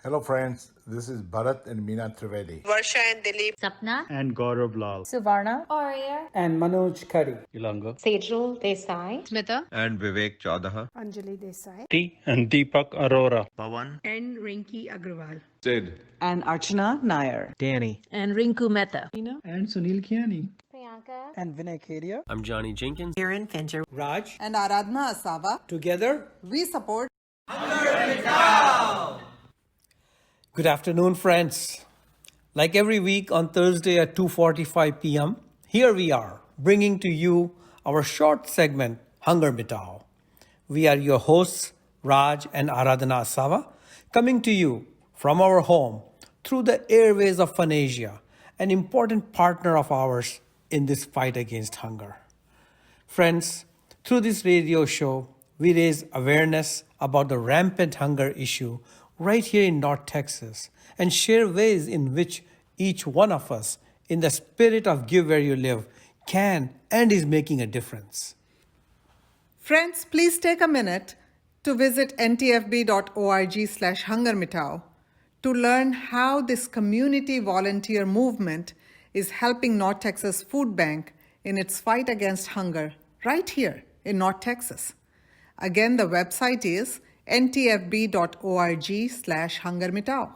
Hello, friends. This is Bharat and Meena Trivedi. Varsha and Dilip. Sapna and Gaurav Lal. Suvarna, Arya, and Manoj Khari. Ilanga. Sejal Desai, Smita and Vivek Chaudaha. Anjali Desai, T and Deepak Arora. Pawan. and Rinki Agrawal. Sid. And Archana Nair. Danny. and Rinku Mehta. And Sunil Kiani. Priyanka, And Vinay Kedia. I'm Johnny Jenkins. Karen Fincher. Raj. And Aradhna Asava. Together. We support. Good afternoon, friends. Like every week on Thursday at 2:45 p.m., here we are bringing to you our short segment, Hunger Mitao. We are your hosts, Raj and Aradhana Asava, coming to you from our home through the airways of Fanasia, an important partner of ours in this fight against hunger. Friends, through this radio show, we raise awareness about the rampant hunger issue right here in North Texas and share ways in which each one of us, in the spirit of Give Where You Live, can and is making a difference. Friends, please take a minute to visit ntfb.org/hungermitao to learn how this community volunteer movement is helping North Texas Food Bank in its fight against hunger right here in North Texas. Again, the website is ntfb.org/hungermitao.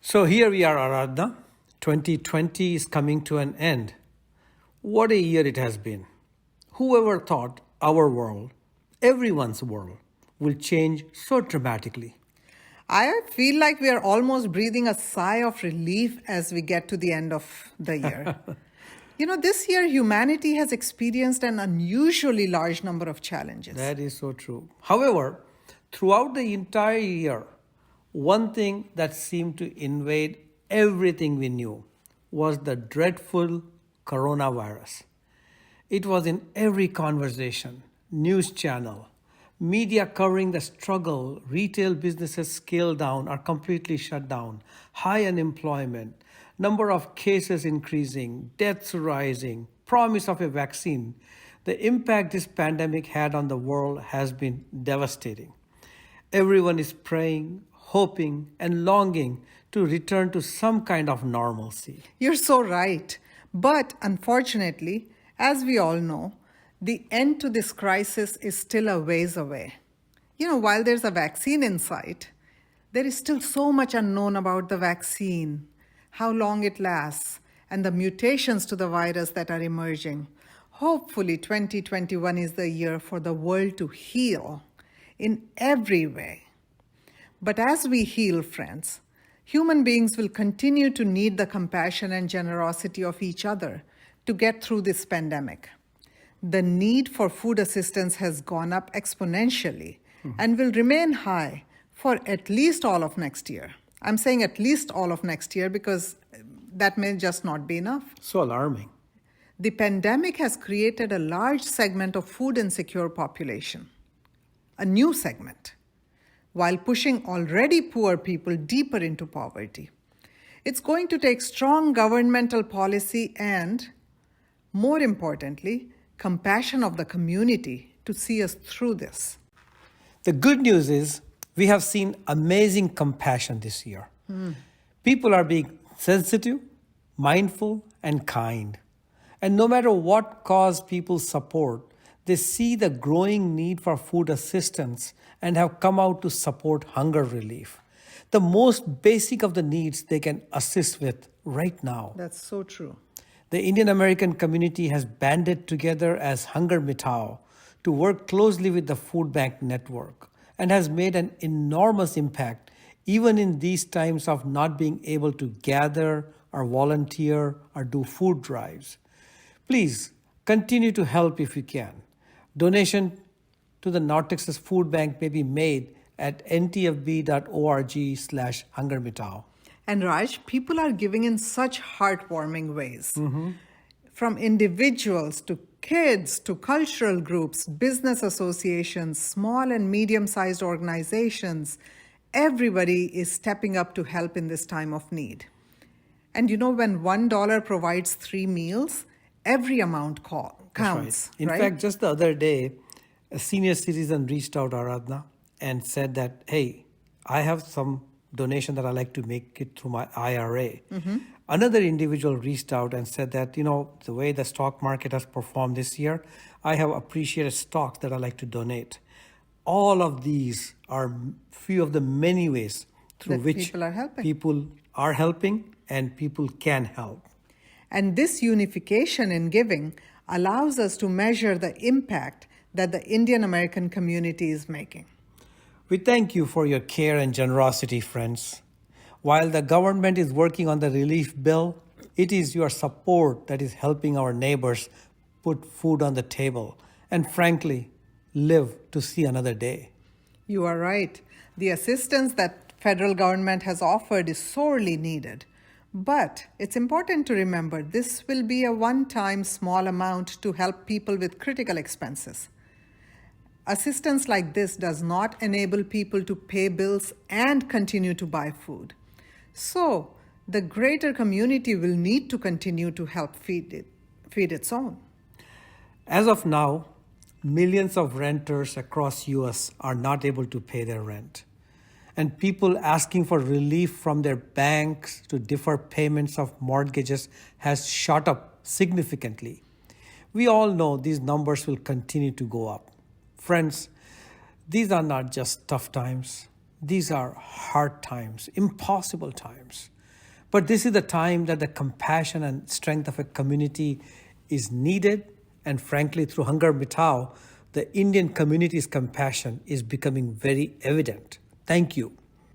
So here we are, Aradhna. 2020 is coming to an end. What a year it has been. Whoever thought our world, everyone's world, will change so dramatically? I feel like we are almost breathing a sigh of relief as we get to the end of the year. This year humanity has experienced an unusually large number of challenges. That is so true. However, throughout the entire year, one thing that seemed to invade everything we knew was the dreadful coronavirus. It was in every conversation, news channel, media covering the struggle, retail businesses scaled down or completely shut down, high unemployment, number of cases increasing, deaths rising, promise of a vaccine. The impact this pandemic had on the world has been devastating. Everyone is praying, hoping, and longing to return to some kind of normalcy. You're so right. But unfortunately, as we all know, the end to this crisis is still a ways away. While there's a vaccine in sight, there is still so much unknown about the vaccine, how long it lasts, and the mutations to the virus that are emerging. Hopefully, 2021 is the year for the world to heal in every way. But as we heal, friends, human beings will continue to need the compassion and generosity of each other to get through this pandemic. The need for food assistance has gone up exponentially and will remain high for at least all of next year. I'm saying at least all of next year because that may just not be enough. So alarming. The pandemic has created a large segment of food insecure population, a new segment, while pushing already poor people deeper into poverty. It's going to take strong governmental policy and, more importantly, compassion of the community to see us through this. The good news is we have seen amazing compassion this year. People are being sensitive, mindful, and kind. And no matter what cause people support, they see the growing need for food assistance and have come out to support hunger relief, the most basic of the needs they can assist with right now. That's so true. The Indian American community has banded together as Hunger Mitao to work closely with the Food Bank Network and has made an enormous impact even in these times of not being able to gather or volunteer or do food drives. Please continue to help if you can. Donation to the North Texas Food Bank may be made at ntfb.org/hungermitao. And Raj, people are giving in such heartwarming ways. From individuals to kids to cultural groups, business associations, small and medium-sized organizations, everybody is stepping up to help in this time of need. And when $1 provides 3 meals, every amount counts. Right. In fact, just the other day, a senior citizen reached out, Aradhana, and said that, hey, I have some donation that I like to make it through my IRA. Another individual reached out and said that, the way the stock market has performed this year, I have appreciated stocks that I like to donate. All of these are few of the many ways through That which people are helping. people are helping and people can help. And this unification in giving allows us to measure the impact that the Indian American community is making. We thank you for your care and generosity, friends. While the government is working on the relief bill, it is your support that is helping our neighbors put food on the table and, frankly, live to see another day. You are right. The assistance that federal government has offered is sorely needed. But it's important to remember this will be a one-time small amount to help people with critical expenses. Assistance like this does not enable people to pay bills and continue to buy food. So, the greater community will need to continue to help feed its own. As of now, millions of renters across US are not able to pay their rent. And people asking for relief from their banks to defer payments of mortgages has shot up significantly. We all know these numbers will continue to go up. Friends, these are not just tough times. These are hard times, impossible times. But this is the time that the compassion and strength of a community is needed. And frankly, through Hunger Mitao, the Indian community's compassion is becoming very evident. Thank you.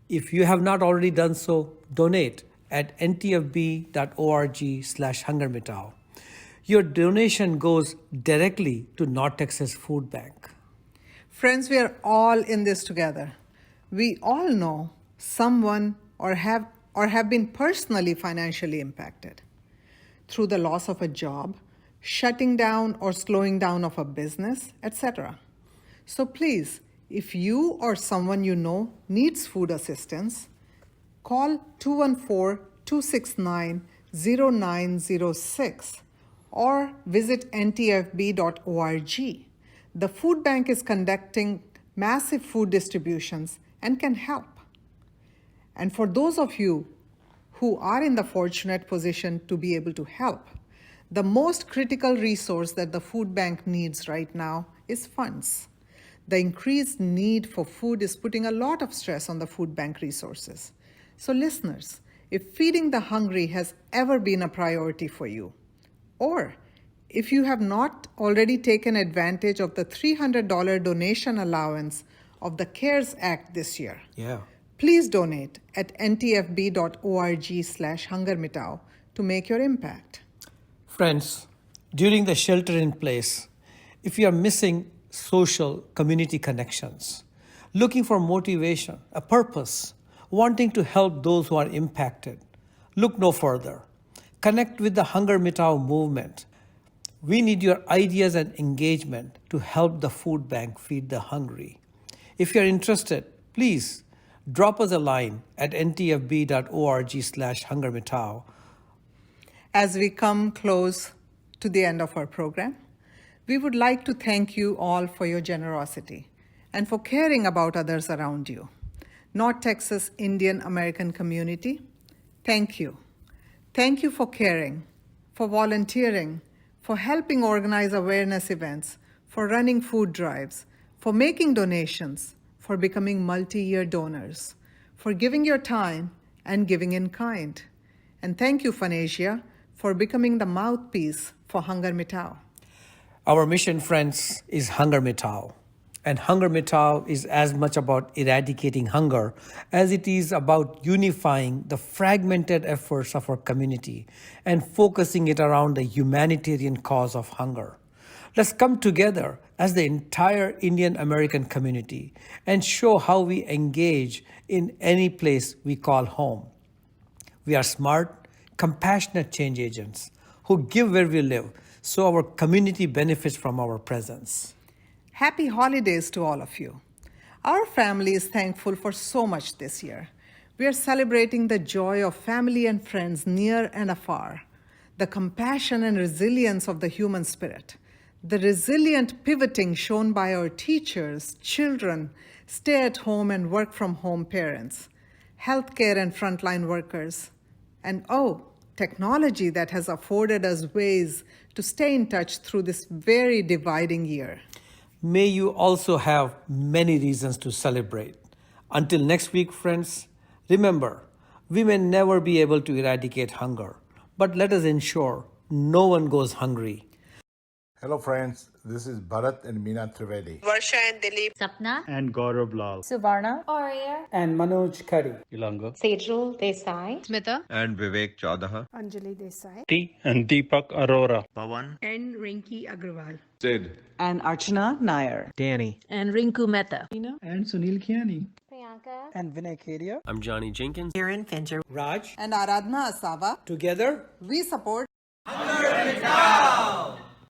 If you have not already done so, donate at ntfb.org/hungermitao. Your donation goes directly to North Texas Food Bank. Friends, we are all in this together. We all know someone or have been personally financially impacted through the loss of a job, shutting down or slowing down of a business, etc. So please, if you or someone you know needs food assistance, call 214-269-0906 or visit ntfb.org. The food bank is conducting massive food distributions and can help. And for those of you who are in the fortunate position to be able to help, the most critical resource that the food bank needs right now is funds. The increased need for food is putting a lot of stress on the food bank resources. So listeners, if feeding the hungry has ever been a priority for you, or if you have not already taken advantage of the $300 donation allowance of the CARES Act this year, please donate at ntfb.org/hungermitao to make your impact. Friends, during the shelter in place, if you are missing social community connections, looking for motivation, a purpose, wanting to help those who are impacted, look no further. Connect with the Hunger Mitao movement. We need your ideas and engagement to help the food bank feed the hungry. If you're interested, please drop us a line at ntfb.org/hungermitao. As we come close to the end of our program, we would like to thank you all for your generosity and for caring about others around you. North Texas Indian American community, thank you. Thank you for caring, for volunteering, for helping organize awareness events, for running food drives, for making donations, for becoming multi-year donors, for giving your time and giving in kind. And thank you, Fanasia, for becoming the mouthpiece for Hunger Mitao. Our mission, friends, is Hunger Mitao. And Hunger Mitao is as much about eradicating hunger as it is about unifying the fragmented efforts of our community and focusing it around the humanitarian cause of hunger. Let's come together as the entire Indian American community and show how we engage in any place we call home. We are smart, compassionate change agents who give where we live so our community benefits from our presence. Happy holidays to all of you. Our family is thankful for so much this year. We are celebrating the joy of family and friends near and afar, the compassion and resilience of the human spirit, the resilient pivoting shown by our teachers, children, stay-at-home and work-from-home parents, healthcare and frontline workers, and technology that has afforded us ways to stay in touch through this very dividing year. May you also have many reasons to celebrate. Until next week, friends, remember, we may never be able to eradicate hunger, but let us ensure no one goes hungry. Hello, friends. This is Bharat and Meena Trivedi. Varsha and Dilip. Sapna, and Gaurav Lal. Suvarna, Arya, And Manoj Khari. Ilanga. Sejal Desai, Smita and Vivek Chaudaha. Anjali Desai, T and Deepak Arora. Pawan. and Rinki Agrawal. Sid. And Archana Nair. Danny. And Rinku Mehta. And Sunil Kiani. Priyanka, And Vinay Kedia. I'm Johnny Jenkins. Kiran Fincher. Raj. And Aradhna Asava, Together, we support Hunger Mitao!